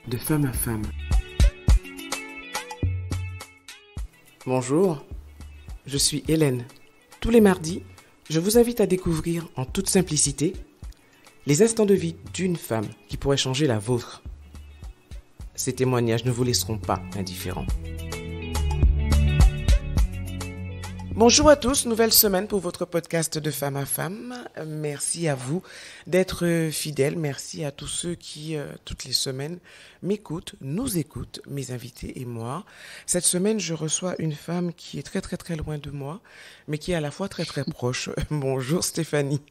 de femme à femme. Bonjour, je suis Hélène. Tous les mardis, je vous invite à découvrir en toute simplicité les instants de vie d'une femme qui pourrait changer la vôtre. Ces témoignages ne vous laisseront pas indifférents. Bonjour à tous, nouvelle semaine pour votre podcast de femme à femme. Merci à vous d'être fidèles. Merci à tous ceux qui, toutes les semaines, m'écoutent, nous écoutent, mes invités et moi. Cette semaine, je reçois une femme qui est très très très loin de moi, mais qui est à la fois très très proche. Bonjour Stéphanie.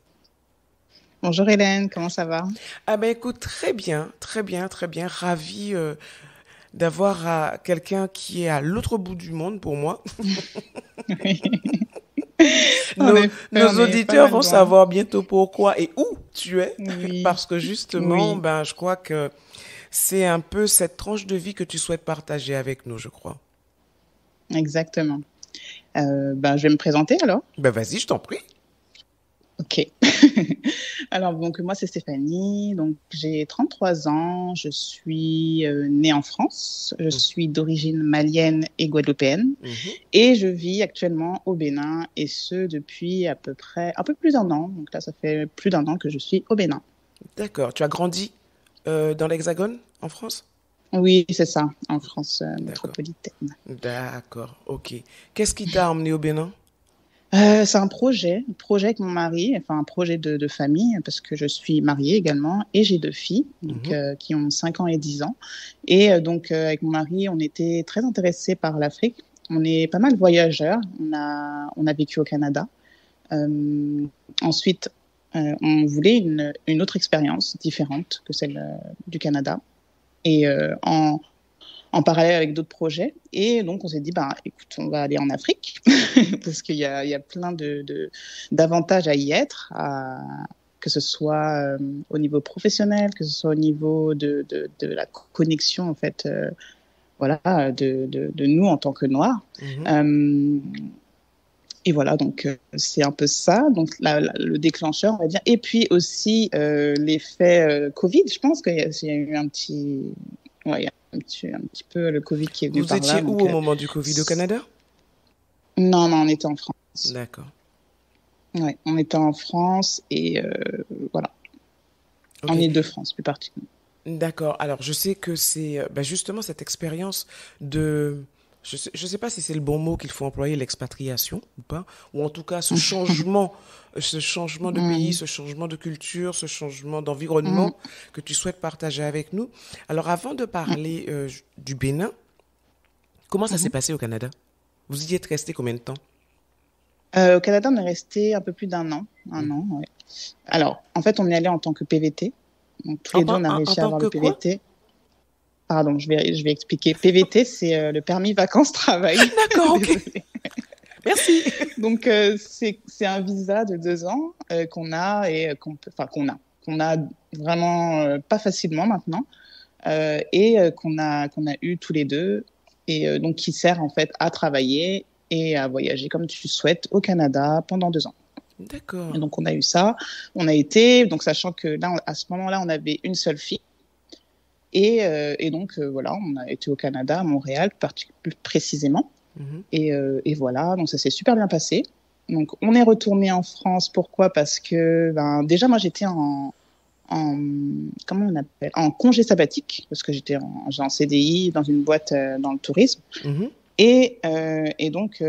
Bonjour Hélène, comment ça va? Ah ben écoute, très bien, très bien, très bien. Ravie d'avoir quelqu'un qui est à l'autre bout du monde pour moi. Oui. Nos auditeurs vont savoir bientôt pourquoi et où tu es. Oui. Parce que justement, Oui. je crois que c'est un peu cette tranche de vie que tu souhaites partager avec nous, je crois. Exactement. Je vais me présenter alors. Vas-y, je t'en prie. Ok. Alors, donc, moi, c'est Stéphanie. Donc, j'ai 33 ans. Je suis née en France. Je suis d'origine malienne et guadeloupéenne. Et je vis actuellement au Bénin. Et ce, depuis à peu près un peu plus d'un an. Donc là, ça fait plus d'un an que je suis au Bénin. D'accord. Tu as grandi dans l'Hexagone, en France? Oui, c'est ça, en France métropolitaine. D'accord, ok. Qu'est-ce qui t'a emmené au Bénin? C'est un projet avec mon mari, enfin un projet de famille, parce que je suis mariée également et j'ai 2 filles donc, qui ont 5 ans et 10 ans. Et avec mon mari, on était très intéressés par l'Afrique. On est pas mal voyageurs. On a vécu au Canada. Ensuite, on voulait une autre expérience différente que celle du Canada. Et en parallèle avec d'autres projets. Et donc, on s'est dit, écoute, on va aller en Afrique parce qu'il y a plein d'avantages à y être, que ce soit au niveau professionnel, que ce soit au niveau de la connexion, en fait, de nous en tant que Noirs. Et voilà, donc c'est un peu ça, donc le déclencheur, on va dire. Et puis aussi l'effet Covid, je pense qu'il y a eu un petit... Ouais, il y a un petit peu le Covid qui est venu par là. Vous étiez où au moment du Covid, au Canada? Non, on était en France. D'accord. Ouais, on était en France et voilà. Okay. En Île-de-France, plus particulièrement. D'accord. Alors, je sais que c'est justement cette expérience de... Je sais pas si c'est le bon mot qu'il faut employer, l'expatriation ou pas, ou en tout cas ce changement de pays, ce changement de culture, ce changement d'environnement que tu souhaites partager avec nous. Alors avant de parler du Bénin, comment ça s'est passé au Canada? Vous y êtes resté combien de temps? Au Canada, on est resté un peu plus d'un an. Un an, ouais. Alors, en fait, on y allait en tant que PVT. Donc tous les deux, on a réussi à avoir le PVT. Pardon, je vais expliquer. PVT, c'est le permis vacances-travail. D'accord, ok. Merci. Donc, c'est un visa de 2 ans qu'on a et qu'on a vraiment pas facilement maintenant et qu'on a eu tous les deux et donc qui sert en fait à travailler et à voyager comme tu souhaites au Canada pendant 2 ans. D'accord. Et donc, on a eu ça. On a été, donc sachant que là, à ce moment-là, on avait une seule fille. Et donc, voilà, on a été au Canada, à Montréal, plus précisément. Et voilà, donc ça s'est super bien passé. Donc, on est retourné en France. Pourquoi? Parce que, déjà, moi, j'étais comment on appelle? En congé sabbatique, parce que j'étais en CDI dans une boîte dans le tourisme. Et donc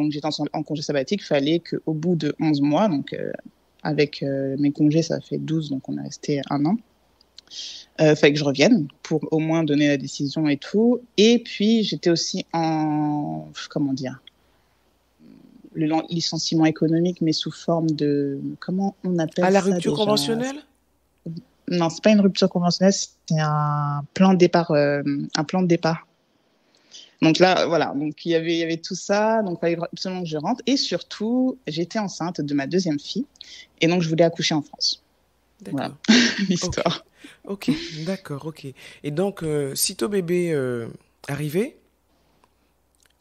j'étais en congé sabbatique. Il fallait qu'au bout de 11 mois, donc avec mes congés, ça fait 12, donc on est resté 1 an. Fallait que je revienne pour au moins donner la décision et tout. Et puis, j'étais aussi le licenciement économique, mais sous forme de... Comment on appelle ça? À la rupture conventionnelle? Non, c'est pas une rupture conventionnelle, c'est un plan de départ. Donc là, voilà. Donc, il y avait tout ça. Donc, il fallait absolument que je rentre. Et surtout, j'étais enceinte de ma 2e fille. Et donc, je voulais accoucher en France. D'accord. Voilà l'histoire. Ok, d'accord, ok. Et donc, sitôt bébé arrivé,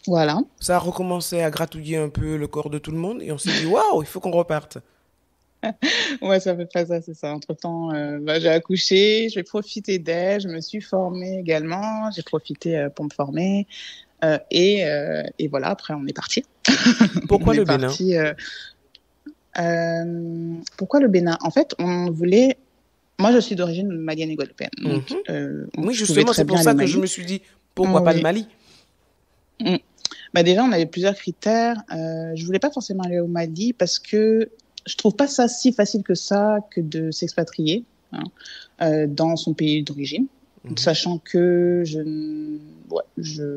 voilà. Ça a recommencé à gratouiller un peu le corps de tout le monde et on s'est dit, waouh, il faut qu'on reparte. Ouais, ça fait pas ça, c'est ça. Entre-temps, j'ai accouché, j'ai profité d'elle, je me suis formée également, j'ai profité pour me former. Et voilà, après, on est parti. On Pourquoi est le Bénin? parti. Pourquoi le Bénin? En fait, on voulait. Moi, je suis d'origine malienne et guadeloupéenne. Donc, Mhm. Oui, je pouvais justement, c'est très pour bien aller ça au que je Mali. me suis dit, pourquoi pas le Oui. Mali? Mm. Bah, déjà, on avait plusieurs critères. Je voulais pas forcément aller au Mali parce que je trouve pas ça si facile que ça que de s'expatrier, hein, dans son pays d'origine, Mhm. sachant que ouais,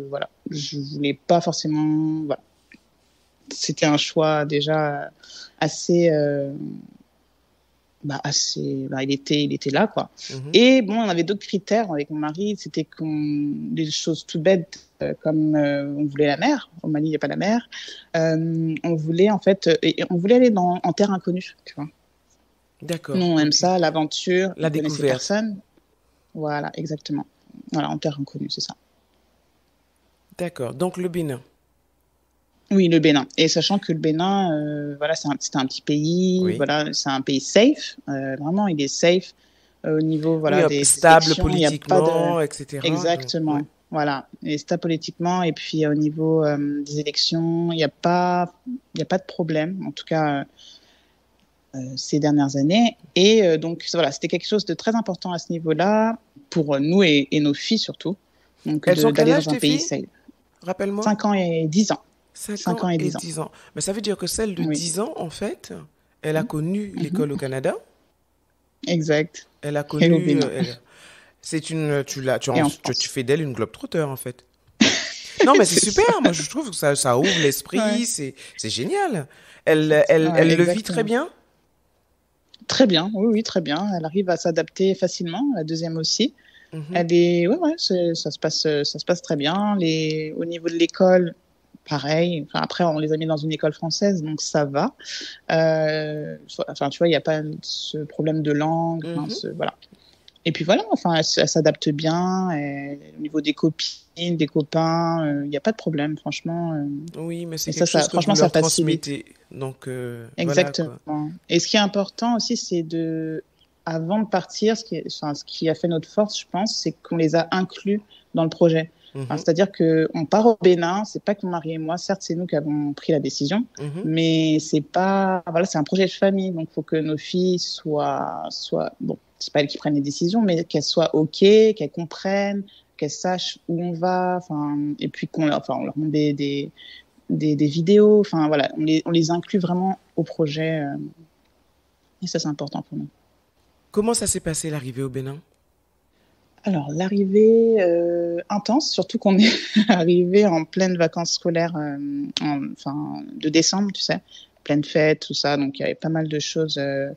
voilà, je voulais pas forcément. Voilà. C'était un choix déjà assez, il était là, quoi. Mhm. Et bon, on avait d'autres critères avec mon mari, c'était des choses tout bêtes, comme on voulait la mer. Au Mali, il n'y a pas la mer. On voulait en fait, et on voulait aller en terre inconnue, tu vois. Nous, D'accord, on aime ok. ça, l'aventure. La On connaissait découverte. personne. Voilà, exactement. Voilà, en terre inconnue, c'est ça. D'accord, donc le Bénin. Oui, le Bénin. Et sachant que le Bénin, voilà, c'était un petit pays, Oui. voilà, c'est un pays safe. Vraiment, il est safe au niveau, Oui, voilà, des stable élections. Il n'y a pas de, politiquement, etc. Donc, ouais. exactement, voilà, et stable politiquement. Et puis au niveau des élections, il y a pas de problème. En tout cas, ces dernières années. Et donc voilà, c'était quelque chose de très important à ce niveau-là pour nous et nos filles surtout. Donc Elles ont quel d'aller âge, dans un tes pays filles? safe. Rappelle-moi. 5 ans et 10 ans. 5 5 ans ans et et 10 ans. 10 ans. Mais ça veut dire que celle de Oui. 10 ans, en fait, elle a Mm connu -hmm. l'école au Canada. Exact. Elle a Et au connu. Bénin. C'est une. Et en Tu France. fais d'elle une globe-trotter, en fait. Non, mais c'est C'est super. ça. Moi, je trouve que ça ouvre Ouais. l'esprit. C'est génial. Ouais, Elle le vit très exactement. bien. Très bien, oui, oui, très bien. Elle arrive à s'adapter facilement. La deuxième aussi. Mhm. Elle est, ouais, ouais, ça se passe très bien. Au niveau de l'école, pareil. Enfin, après, on les a mis dans une école française, donc ça va. Enfin, tu vois, il n'y a pas ce problème de langue. Enfin, Mhm. voilà. Et puis voilà, enfin, elle s'adapte bien. Au niveau des copines, des copains, il n'y a pas de problème, franchement. Oui, mais c'est Et quelque chose que vous franchement, ça leur facilite. transmettez. Donc, voilà, quoi. Exactement. Et ce qui est important aussi, c'est avant de partir, ce qui a fait notre force, je pense, c'est qu'on les a inclus dans le projet. Enfin, Mhm. c'est-à-dire qu'on part au Bénin, c'est pas que mon mari et moi, certes, c'est nous qui avons pris la décision, Mhm. mais c'est pas, voilà, c'est un projet de famille, donc il faut que nos filles bon, c'est pas elles qui prennent les décisions, mais qu'elles soient OK, qu'elles comprennent, qu'elles sachent où on va, enfin, et puis on leur montre des vidéos. Enfin, voilà, on les inclut vraiment au projet. Et ça, c'est important pour nous. Comment ça s'est passé l'arrivée au Bénin? Alors, l'arrivée intense, surtout qu'on est arrivé en pleine vacances scolaires, enfin, de décembre, tu sais, pleine fête, tout ça. Donc, il y avait pas mal de choses. Ouais.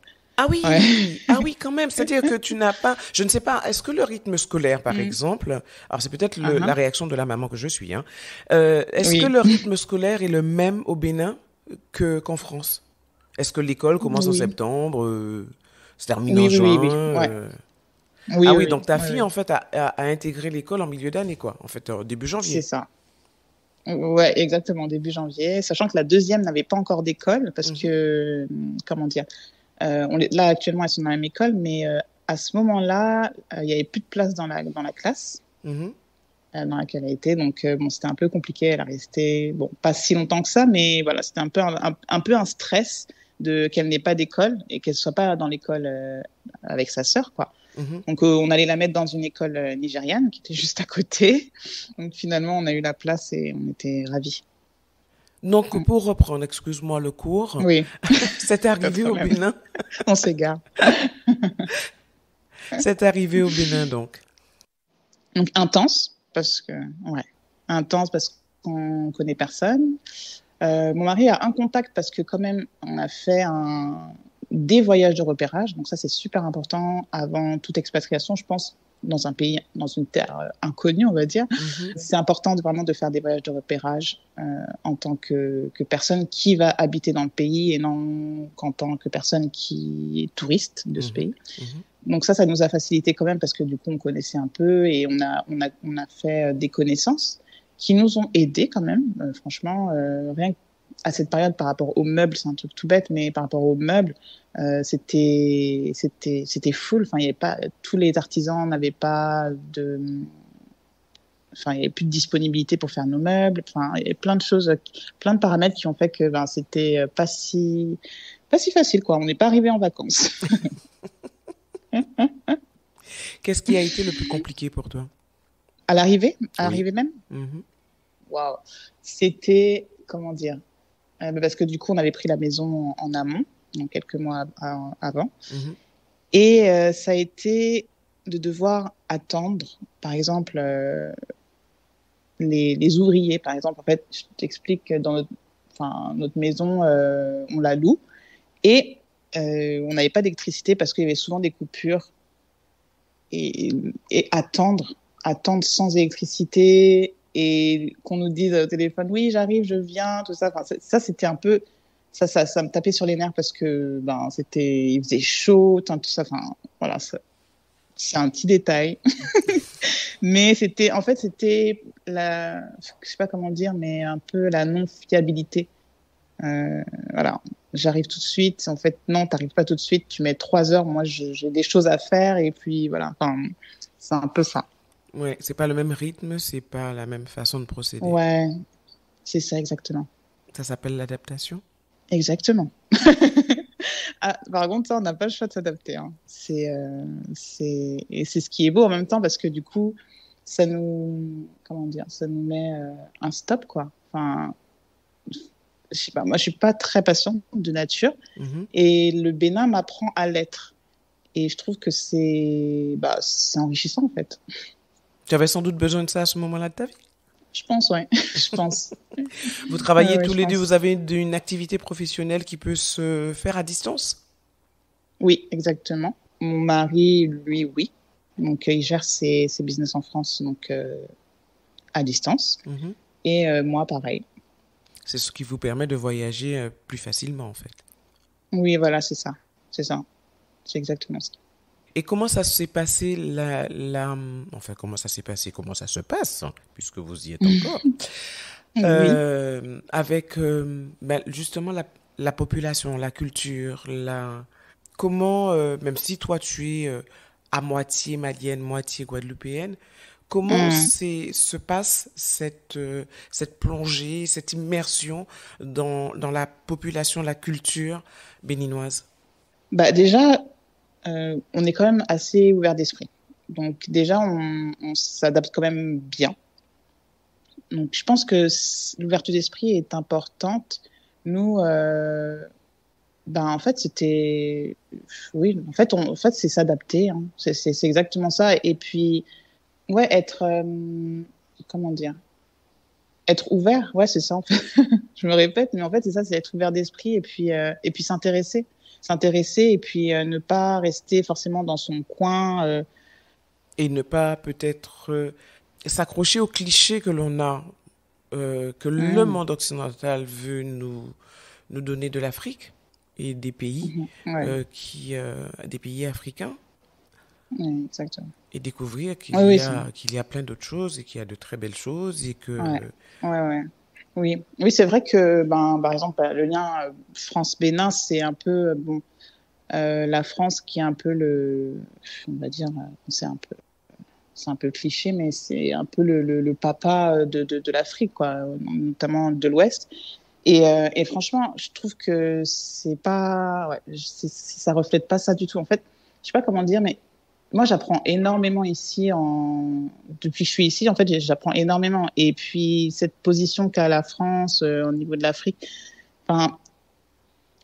Ah oui, quand même. C'est-à-dire que tu n'as pas, je ne sais pas, est-ce que le rythme scolaire, par Mm. exemple, alors c'est peut-être Uh la -huh. réaction de la maman que je suis, hein, est-ce que Oui. le rythme scolaire est le même au Bénin qu'en France? Est-ce que l'école commence en Oui. septembre, se termine Oui, en oui, oui, juin? oui. Ouais. Ah Oui, oui, oui, donc ta oui, fille, oui. en fait, a intégré l'école en milieu d'année, quoi. En fait, début C'est janvier. ça. Ouais, exactement, début janvier. Sachant que la deuxième n'avait pas encore d'école parce Mhm, que, comment dire, là, actuellement, elles sont dans la même école, mais à ce moment-là, il n'y avait plus de place dans la classe mhm. dans laquelle elle était. Donc, bon, c'était un peu compliqué. Elle a resté, bon, pas si longtemps que ça, mais voilà, c'était un peu un peu un stress qu'elle n'ait pas d'école et qu'elle ne soit pas dans l'école avec sa sœur, quoi. Mhm. Donc, on allait la mettre dans une école nigériane qui était juste à côté. Donc, finalement, on a eu la place et on était ravis. Donc, pour reprendre, excuse-moi, le cours, Oui, c'est pas de arrivé au problème. Bénin. On s'égare. C'est arrivé au Bénin, donc. Donc intense parce que ouais, intense parce qu'on connaît personne. Mon mari a un contact parce que quand même on a fait des voyages de repérage, donc ça c'est super important avant toute expatriation, je pense, dans un pays, dans une terre inconnue, on va dire. Mhm, C'est important vraiment de faire des voyages de repérage en tant que personne qui va habiter dans le pays et non qu'en tant que personne qui est touriste de ce mhm, pays. mhm. Donc ça nous a facilité quand même parce que du coup, on connaissait un peu et on a fait des connaissances qui nous ont aidés quand même. Franchement, rien, à cette période, par rapport aux meubles, c'est un truc tout bête, mais par rapport aux meubles, c'était full. Enfin, il y avait pas, tous les artisans n'avaient pas de, enfin, il y avait plus de disponibilité pour faire nos meubles. Enfin, il y avait plein de choses, plein de paramètres qui ont fait que ben, c'était pas si facile, quoi. On n'est pas arrivé en vacances. Qu'est-ce qui a été le plus compliqué pour toi? À l'arrivée Oui. même. Mhm. Waouh. C'était, comment dire, parce que du coup, on avait pris la maison en amont, donc quelques mois avant. Mhm. Et ça a été de devoir attendre, par exemple, les ouvriers, par exemple. En fait, je t'explique que dans notre maison, on la loue et on n'avait pas d'électricité parce qu'il y avait souvent des coupures et attendre sans électricité et qu'on nous dise au téléphone, oui, j'arrive, je viens, tout ça. Enfin, ça, c'était un peu, ça me tapait sur les nerfs parce que, ben, il faisait chaud, tout ça. Enfin, voilà, c'est un petit détail. Mais c'était je sais pas comment dire, mais un peu la non-fiabilité. Voilà, j'arrive tout de suite. En fait, non, t'arrives pas tout de suite. Tu mets 3 heures. Moi, j'ai des choses à faire et puis voilà. Enfin, c'est un peu ça. Ouais, c'est pas le même rythme, c'est pas la même façon de procéder. Ouais, c'est ça exactement. Ça s'appelle l'adaptation. Exactement. Ah, par contre, ça, on n'a pas le choix de s'adapter. Hein. Et c'est ce qui est beau en même temps parce que du coup, comment dire, ça nous met un stop, quoi. Enfin, je sais pas, moi, je suis pas très patiente de nature Mhm. et le Bénin m'apprend à l'être. Et je trouve que c'est enrichissant, en fait. Tu avais sans doute besoin de ça à ce moment-là de ta vie. Je pense, ouais. Je pense. Vous travaillez Ouais, tous je les deux, pense. vous avez une activité professionnelle qui peut se faire à distance? Oui, exactement. Mon mari, lui, oui. Donc, il gère ses business en France, donc à distance. Mhm. Et moi, pareil. C'est ce qui vous permet de voyager plus facilement, en fait. Oui, voilà, c'est ça. C'est ça. C'est exactement ça. Et comment ça s'est passé enfin, comment ça s'est passé, comment ça se passe, hein, puisque vous y êtes encore, Oui. avec ben, justement la population, la culture, comment, même si toi tu es à moitié malienne, moitié guadeloupéenne, comment Hum. se passe cette plongée, cette immersion dans la population, la culture béninoise? Bah, déjà, on est quand même assez ouvert d'esprit. Donc, déjà, on s'adapte quand même bien. Donc, je pense que l'ouverture d'esprit est importante. Nous, ben, en fait, oui, en fait, c'est s'adapter. Hein. C'est exactement ça. Et puis, ouais, comment dire, être ouvert. Ouais, c'est ça. En fait. Je me répète, mais en fait, c'est ça, c'est être ouvert d'esprit et puis s'intéresser et puis ne pas rester forcément dans son coin. Et ne pas peut-être s'accrocher aux clichés que l'on a, que le Hum, monde occidental veut nous donner de l'Afrique et ouais, des pays africains, ouais, exactement. et découvrir Oui, oui, qu'il y a plein d'autres choses et qu'il y a de très belles choses et ouais, que, ouais, ouais. Oui, oui, c'est vrai que, ben, par exemple, le lien France-Bénin, c'est un peu, bon, la France qui est un peu on va dire, c'est un peu cliché, mais c'est un peu le papa de l'Afrique, quoi, notamment de l'Ouest. Et franchement, je trouve que c'est pas, ouais, ça reflète pas ça du tout. En fait, je sais pas comment dire, mais moi, j'apprends énormément ici depuis que je suis ici. En fait, j'apprends énormément. Et puis, cette position qu'a la France au niveau de l'Afrique, enfin,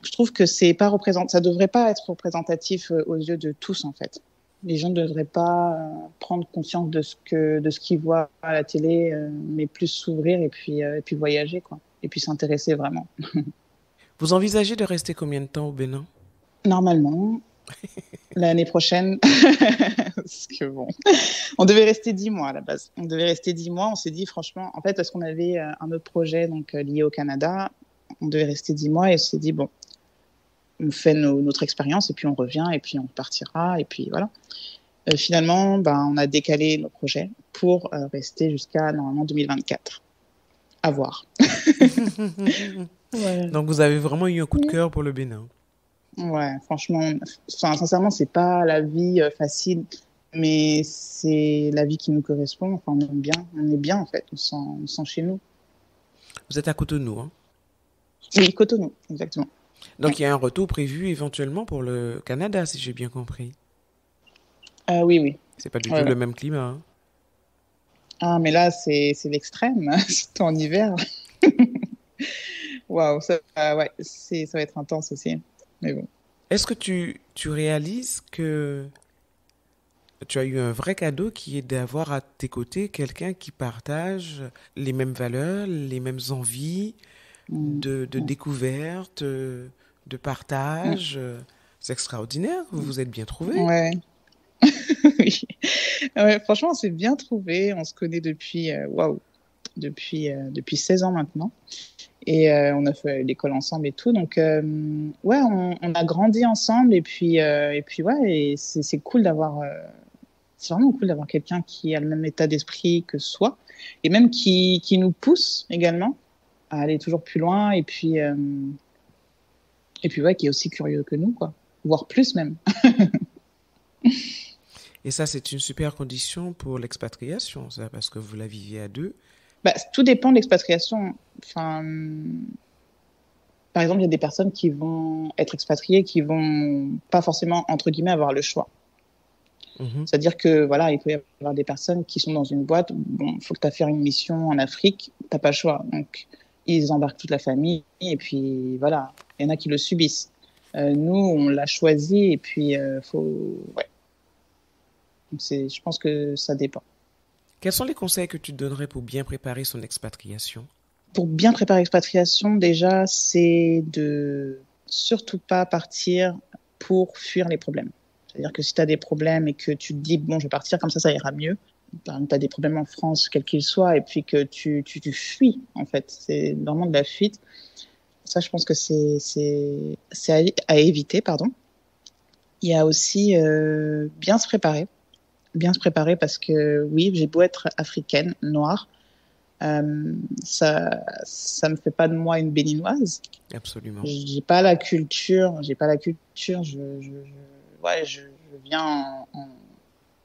je trouve que ça devrait pas être représentatif aux yeux de tous, en fait. Les gens ne devraient pas prendre conscience de ce qu'ils voient à la télé, mais plus s'ouvrir et puis voyager, quoi. Et puis s'intéresser vraiment. vous envisagez de rester combien de temps au Bénin? Normalement, l'année prochaine, parce que bon, on devait rester 10 mois à la base. On devait rester 10 mois. On s'est dit franchement, en fait, parce qu'on avait un autre projet donc lié au Canada, on devait rester 10 mois et on s'est dit bon, on fait notre expérience et puis on revient et puis on partira et puis voilà. Finalement, ben, on a décalé nos projets pour rester jusqu'à normalement 2024. À voir. Ouais. Donc, vous avez vraiment eu un coup de cœur pour le Bénin. Ouais, franchement, enfin, sincèrement, c'est pas la vie facile, mais c'est la vie qui nous correspond. Enfin, on est bien en fait, on sent chez nous. Vous êtes à Cotonou, hein? Oui, Cotonou, exactement. Donc, il y a un retour prévu éventuellement pour le Canada, si j'ai bien compris. Oui, oui. C'est pas du Ouais, tout le ouais. même climat, hein. Ah, mais là, c'est l'extrême, surtout en hiver. Waouh, ouais, ça va être intense aussi. Mais bon. Est-ce que tu réalises que tu as eu un vrai cadeau qui est d'avoir à tes côtés quelqu'un qui partage les mêmes valeurs, les mêmes envies Mm, de mm, découverte, de mm, partage? C'est extraordinaire, vous vous êtes bien trouvés. ouais. Oui. Ouais, franchement, on s'est bien trouvé. On se connaît depuis, waouh, depuis 16 ans maintenant. Et on a fait l'école ensemble et tout. Donc, ouais, on a grandi ensemble. Et puis ouais, et c'est cool d'avoir. C'est vraiment cool d'avoir quelqu'un qui a le même état d'esprit que soi. Et même qui nous pousse également à aller toujours plus loin. Et puis ouais, qui est aussi curieux que nous, quoi. Voire plus même. Et ça, c'est une super condition pour l'expatriation, ça, parce que vous la viviez à deux. Bah, tout dépend de l'expatriation. Enfin, par exemple, il y a des personnes qui vont être expatriées, qui vont pas forcément, entre guillemets, avoir le choix. Mhm. C'est-à-dire que voilà, il peut y avoir des personnes qui sont dans une boîte. Bon, il faut que tu aies fait une mission en Afrique, t'as pas le choix. Donc, ils embarquent toute la famille et puis voilà. Il y en a qui le subissent. Nous, on l'a choisi et puis ouais. Donc, je pense que ça dépend. Quels sont les conseils que tu donnerais pour bien préparer son expatriation? Pour bien préparer l'expatriation, déjà, c'est de surtout pas partir pour fuir les problèmes. C'est-à-dire que si tu as des problèmes et que tu te dis, bon, je vais partir, comme ça ira mieux. Par exemple, tu as des problèmes en France, quels qu'ils soient, et puis que tu fuis, en fait. C'est vraiment de la fuite. Ça, je pense que c'est à éviter, pardon. Il y a aussi bien se préparer. Bien se préparer parce que, oui, j'ai beau être africaine, noire, ça me fait pas de moi une béninoise. Absolument. J'ai pas la culture. Ouais, je viens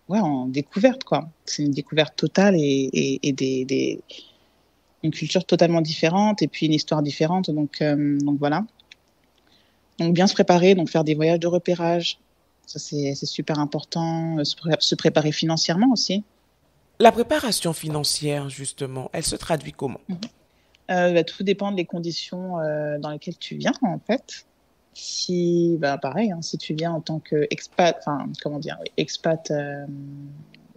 ouais, en découverte, quoi. C'est une découverte totale et une culture totalement différente et puis une histoire différente. Donc voilà. Donc bien se préparer, donc faire des voyages de repérage. Ça, c'est super important. Se préparer financièrement aussi. La préparation financière, justement, elle se traduit comment? Tout dépend des conditions dans lesquelles tu viens, en fait. Si, bah, pareil, hein, si tu viens en tant qu'expat, enfin, comment dire, oui, expat,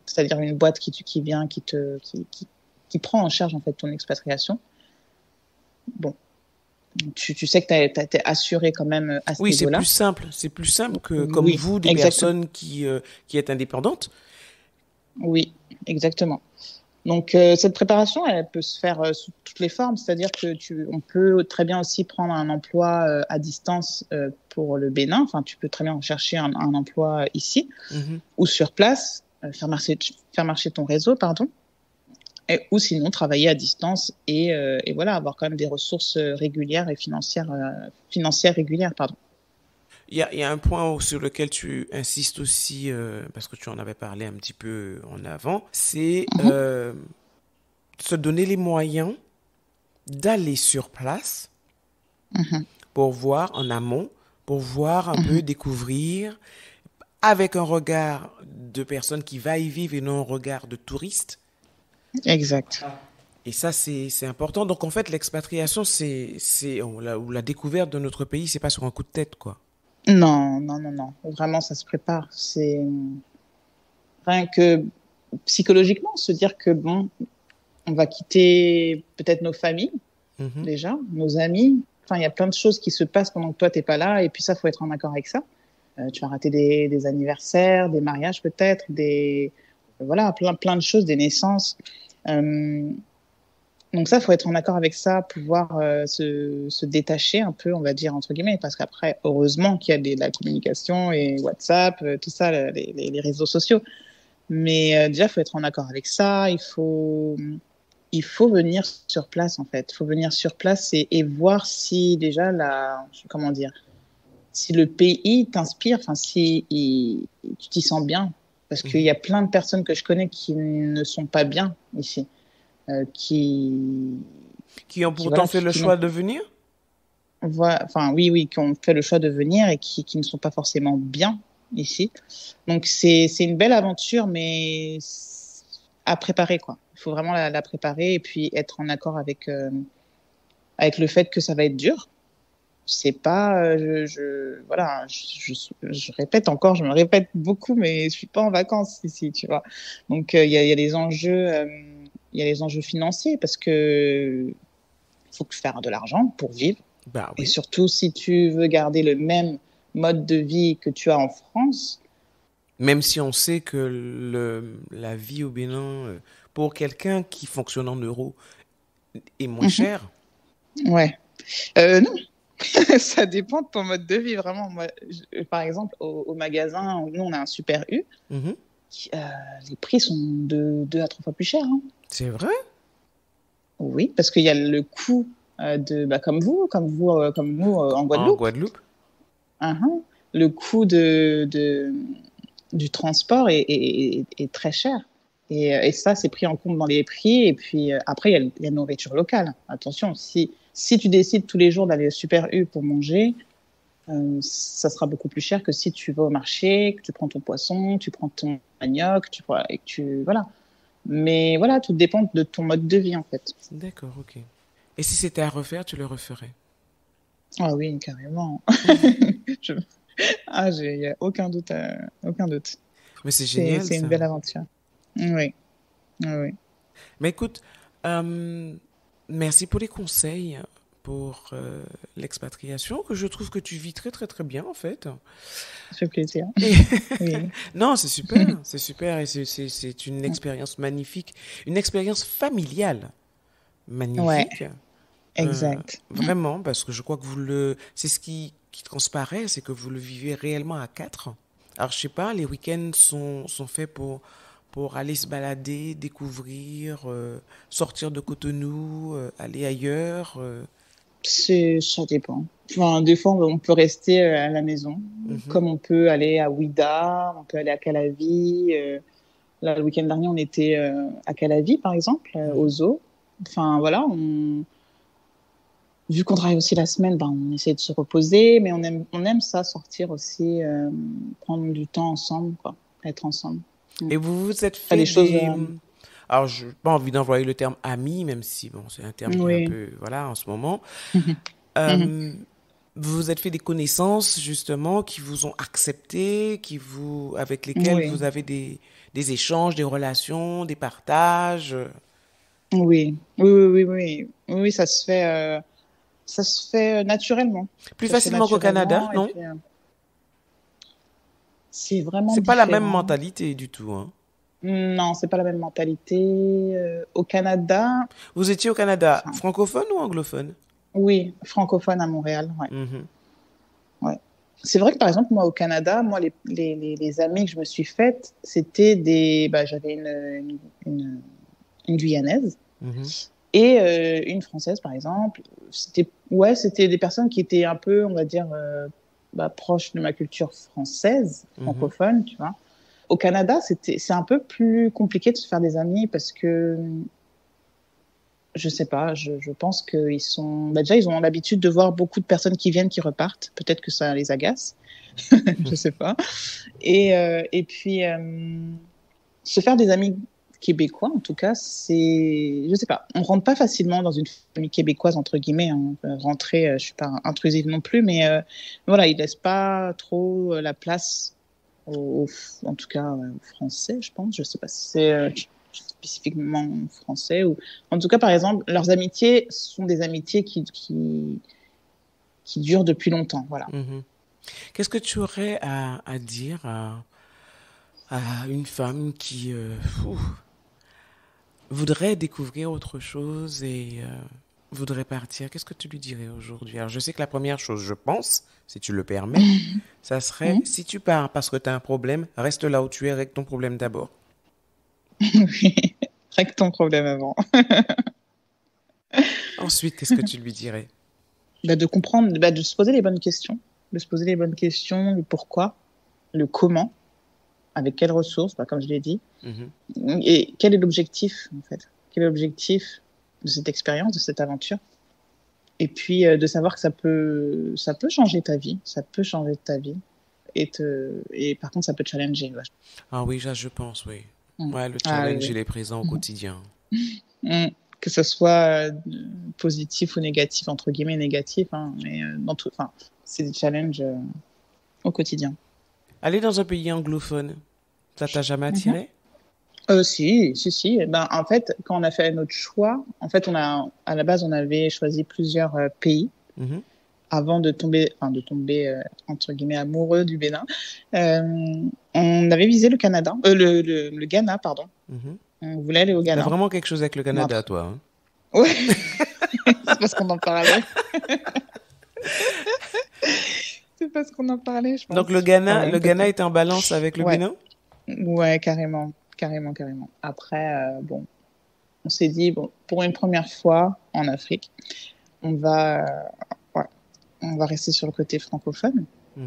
c'est-à-dire une boîte qui vient, qui prend en charge, en fait, ton expatriation, bon, tu sais que t'es assuré quand même à ce Oui, c'est plus niveau-là. simple. C'est plus simple que comme Oui, vous, des exactement. personnes qui êtes indépendantes. Oui, exactement. Donc, cette préparation, elle peut se faire sous toutes les formes, c'est-à-dire que on peut très bien aussi prendre un emploi à distance pour le Bénin. Enfin, tu peux très bien chercher un emploi ici Mhm. ou sur place, faire marcher ton réseau, pardon, ou sinon travailler à distance et voilà, avoir quand même des ressources régulières et financières régulières, pardon. Il y a un point sur lequel tu insistes aussi, parce que tu en avais parlé un petit peu en avant, c'est Mhm, se donner les moyens d'aller sur place mhm, pour voir en amont, pour voir un mhm. peu, découvrir, avec un regard de personne qui va y vivre et non un regard de touriste. Exact. Et ça, c'est important. Donc, en fait, l'expatriation, ou la découverte de notre pays, c'est pas sur un coup de tête, quoi. Non, non, non, non. Vraiment, ça se prépare. C'est rien que psychologiquement se dire que bon, on va quitter peut-être nos familles Mhm. déjà, nos amis. Enfin, il y a plein de choses qui se passent pendant que toi, t'es pas là. Et puis ça, faut être en accord avec ça. Tu vas rater des anniversaires, des mariages peut-être, voilà, plein de choses, des naissances. Euh, donc ça, faut être en accord avec ça, pouvoir se détacher un peu, on va dire, entre guillemets. Parce qu'après, heureusement qu'il y a la communication et WhatsApp, tout ça, les réseaux sociaux. Mais déjà, il faut être en accord avec ça. Il faut il faut venir sur place, en fait. Il faut venir sur place et voir si déjà, comment dire, si le pays t'inspire, enfin, si tu t'y sens bien. Parce qu'il y a plein de personnes que je connais qui ne sont pas bien ici, qui Qui ont pourtant voilà, fait le qui choix n'ont de venir? enfin oui, qui ont fait le choix de venir et qui ne sont pas forcément bien ici. Donc c'est une belle aventure, mais à préparer quoi. Il faut vraiment la préparer et puis être en accord avec le fait que ça va être dur. C'est pas, voilà, je répète encore, je me répète beaucoup, mais je suis pas en vacances ici, tu vois. Donc il y a les enjeux, il y a les enjeux financiers parce que faut faire de l'argent pour vivre. Bah Et oui. surtout, si tu veux garder le même mode de vie que tu as en France, Même si on sait que la vie au Bénin, pour quelqu'un qui fonctionne en euros, est moins chère. ouais. Non, ça dépend de ton mode de vie, vraiment. Moi, par exemple, au magasin, nous, on a un Super U. Mhm. Euh, les prix sont de 2 à 3 fois plus chers. Hein. C'est vrai? Oui, parce qu'il y a le coût comme nous en En Guadeloupe. Guadeloupe? Le coût du transport est très cher. Et ça, c'est pris en compte dans les prix. Et puis après, il y a la nourriture locale. Attention, si tu décides tous les jours d'aller au Super U pour manger, ça sera beaucoup plus cher que si tu vas au marché, que tu prends ton poisson, tu prends ton manioc, et que voilà. Mais voilà, tout dépend de ton mode de vie en fait. D'accord, ok. Et si c'était à refaire, tu le referais? Ah oui, carrément. Je- il y a aucun doute, aucun doute. Mais c'est génial C'est une ça. belle aventure. Oui, oui, oui. Mais écoute, euh, merci pour les conseils, pour l'expatriation, que je trouve que tu vis très très très bien en fait. Ça fait plaisir. Et Oui. non, c'est super et c'est une expérience magnifique, une expérience familiale Ouais, magnifique. Euh, exact. Vraiment, parce que je crois que c'est ce qui transparaît, c'est que vous le vivez réellement à quatre. Alors, je sais pas, les week-ends sont faits pour aller se balader, découvrir, sortir de Cotonou, aller ailleurs. Ça dépend. Enfin, des fois, on peut rester à la maison, Mhm, comme on peut aller à Ouidah, on peut aller à Calavi. Là, le week-end dernier, on était à Calavi, par exemple, au mhm. zoo. Enfin, voilà, vu qu'on travaille aussi la semaine, ben, on essaie de se reposer, mais on aime ça, sortir aussi, prendre du temps ensemble, quoi, être ensemble. Et vous vous êtes Faire fait des choses. des... Alors, je n'ai pas envie d'employer le terme ami, même si, bon, c'est un terme qui est un Oui. peu, voilà, en ce moment. Mhm. Euh, Vous vous êtes fait des connaissances, justement, qui vous ont accepté, avec lesquelles vous Oui. avez des échanges, des relations, des partages. Oui. Oui, oui, oui, oui. Oui, ça se fait naturellement. Plus Ça se fait facilement qu'au Canada, naturellement, et non? puis c'est vraiment C'est pas la même différent. mentalité du tout, hein. Non, c'est pas la même mentalité. Au Canada, Vous étiez au Canada enfin, francophone ou anglophone? oui, francophone à Montréal, ouais. Mhm, Ouais. C'est vrai que par exemple, moi au Canada, moi les amis que je me suis faites, j'avais une Guyanaise mhm, et une Française par exemple. C'était des personnes qui étaient un peu, on va dire, proches de ma culture française, mhm. francophone, tu vois. Au Canada, c'est un peu plus compliqué de se faire des amis parce que je sais pas, je pense qu'ils sont, déjà ils ont l'habitude de voir beaucoup de personnes qui viennent, qui repartent. Peut-être que ça les agace, je sais pas. Et puis, se faire des amis québécois, en tout cas, je sais pas, on rentre pas facilement dans une famille québécoise, entre guillemets. Hein. On peut rentrer, je suis pas intrusive non plus, mais voilà, ils laissent pas trop la place en tout cas, aux Français, je pense. Je sais pas si c'est spécifiquement français ou, en tout cas, par exemple, leurs amitiés sont des amitiés qui durent depuis longtemps, voilà. Mhm. Qu'est-ce que tu aurais à dire à une femme qui voudrait découvrir autre chose et voudrait partir? Qu'est-ce que tu lui dirais aujourd'hui? Alors, je sais que la première chose, je pense, si tu le permets, ça serait, Mhm. si tu pars parce que tu as un problème, reste là où tu es avec ton problème d'abord. Règle ton problème avant. Ensuite, qu'est-ce que tu lui dirais? De comprendre, de se poser les bonnes questions. De se poser les bonnes questions, le pourquoi, le comment, avec quelles ressources, comme je l'ai dit. Et quel est l'objectif, en fait? Quel est l'objectif de cette expérience, de cette aventure? Et puis, de savoir que ça peut changer ta vie. Ça peut changer ta vie. Et par contre, ça peut te challenger. Ouais. Ah oui, je pense, oui. Ouais, le challenge, il est présent au quotidien. Que ce soit positif ou négatif, entre guillemets négatif, mais dans tout, c'est des challenges au quotidien. Aller dans un pays anglophone, ça t'a jamais attiré? Si. En fait, quand on a fait notre choix, en fait, à la base, on avait choisi plusieurs pays avant de tomber entre guillemets amoureux du Bénin. On avait visé le Canada, le Ghana, pardon. On voulait aller au Ghana. T'as vraiment quelque chose avec le Canada, toi. Hein? Ouais. C'est parce qu'on en parlait. C'est parce qu'on en parlait, je pense. Donc le Ghana est en balance avec le Bénin? Ouais, carrément. Après, on s'est dit, pour une première fois en Afrique, on va rester sur le côté francophone.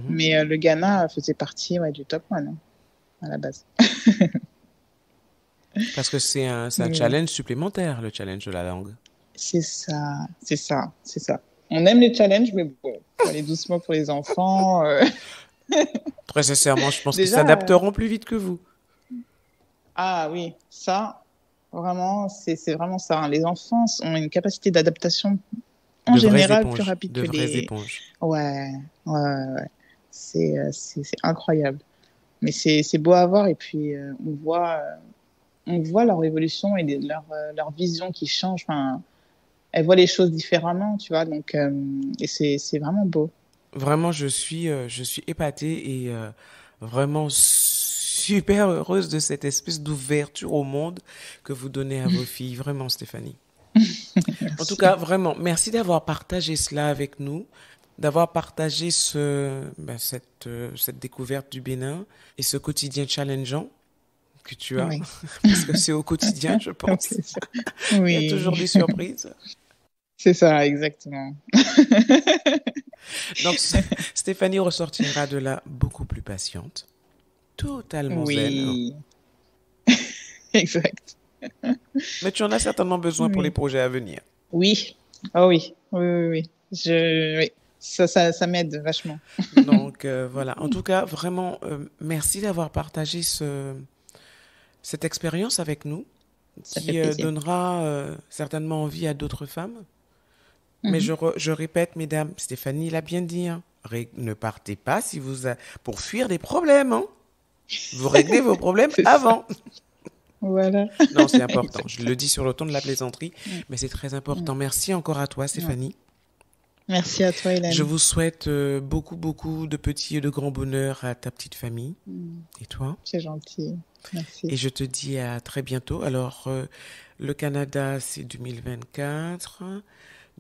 Mais le Ghana faisait partie du top 1 à la base. Parce que c'est un challenge supplémentaire, le challenge de la langue. C'est ça. On aime les challenges, mais bon, faut aller doucement pour les enfants. Très sincèrement, je pense qu'ils s'adapteront plus vite que vous. Ah oui, ça, vraiment, c'est vraiment ça. Les enfants ont une capacité d'adaptation en général plus rapide que les... vraies éponges. Ouais. C'est incroyable. Mais c'est beau à voir et puis on voit leur évolution et leur vision qui change. Elles voient les choses différemment, tu vois. Donc, et c'est vraiment beau. Vraiment, je suis épatée et vraiment super heureuse de cette espèce d'ouverture au monde que vous donnez à vos filles. Vraiment, Stéphanie. En tout cas, vraiment, merci d'avoir partagé cela avec nous, d'avoir partagé cette découverte du Bénin et ce quotidien challengeant que tu as. Oui. Parce que c'est au quotidien, je pense. Oui. Il y a toujours des surprises. C'est ça, exactement. Donc, Stéphanie ressortira de là beaucoup plus patiente, totalement zen. Exact. Mais tu en as certainement besoin pour les projets à venir. Oui. Oh oui. Oui. Ça m'aide vachement. Donc, voilà. En tout cas, vraiment, merci d'avoir partagé cette expérience avec nous, qui donnera certainement envie à d'autres femmes. Mais je répète, mesdames, Stéphanie l'a bien dit, ne partez pas pour fuir des problèmes. Vous réglez vos problèmes avant. Voilà. Non, c'est important. Je le dis sur le ton de la plaisanterie, mais c'est très important. Merci encore à toi, Stéphanie. Merci à toi, Hélène. Je vous souhaite beaucoup, beaucoup de petits et de grands bonheurs à ta petite famille. Et toi? C'est gentil. Merci. Et je te dis à très bientôt. Alors, le Canada, c'est 2024.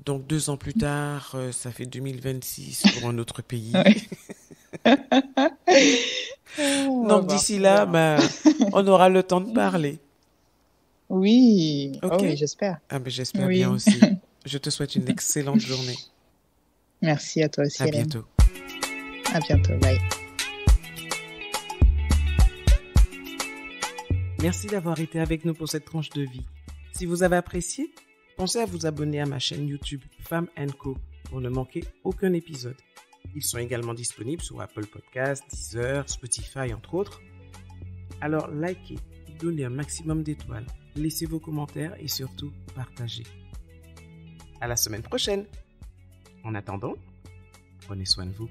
Donc, 2 ans plus tard, ça fait 2026 pour un autre pays. Donc, d'ici là, on aura le temps de parler. Oui, okay. Oui, j'espère. J'espère bien aussi. Je te souhaite une excellente journée. Merci à toi aussi, Hélène. Bientôt. À bientôt, bye. Merci d'avoir été avec nous pour cette tranche de vie. Si vous avez apprécié, pensez à vous abonner à ma chaîne YouTube Femme & Co pour ne manquer aucun épisode. Ils sont également disponibles sur Apple Podcasts, Deezer, Spotify, entre autres. Alors likez, donnez un maximum d'étoiles, laissez vos commentaires et surtout partagez. À la semaine prochaine. En attendant, prenez soin de vous.